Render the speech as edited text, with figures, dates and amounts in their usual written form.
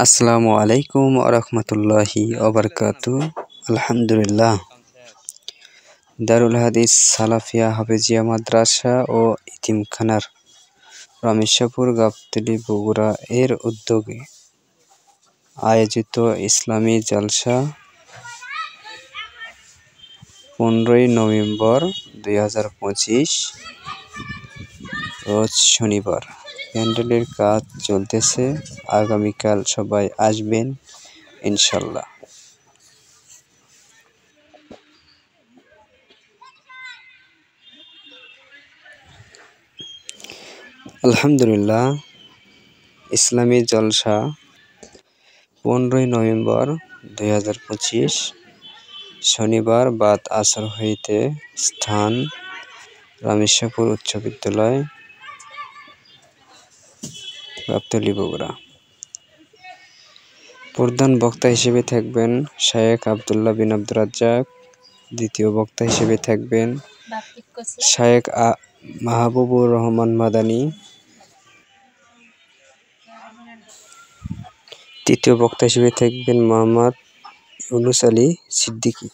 আসসালামু আলাইকুম আরহামতুল্লাহি ওবারকাতু। আলহামদুলিল্লাহ। দারুল হাদিস সালাফিয়া হাফেজিয়া মাদ্রাসা ও ইতিমখানার রামেশ্বরপুর গাবতলী বগুড়া এর উদ্যোগে আয়োজিত ইসলামী জলসা 15ই নভেম্বর 2025 রোজ শনিবার। প্যান্ডেলের কাজ চলতেছে, আগামীকাল সবাই আসবেন ইনশাল্লাহ। আলহামদুলিল্লাহ। ইসলামী জলসা 15ই নভেম্বর 2025 শনিবার বাদ আসর হইতে, স্থান রামেশ্বরপুর উচ্চ বিদ্যালয়, গাবতলী বগুড়া। প্রধান বক্তা হিসেবে থাকবেন শায়েখ আব্দুল্লাহ বিন আব্দুর রাজ্জাক। দ্বিতীয় বক্তা হিসেবে থাকবেন শায়েখ মাহবুবুর রহমান মাদানী। তৃতীয় বক্তা হিসেবে থাকবেন মোহাম্মদ ইউনুস আলী সিদ্দিকী।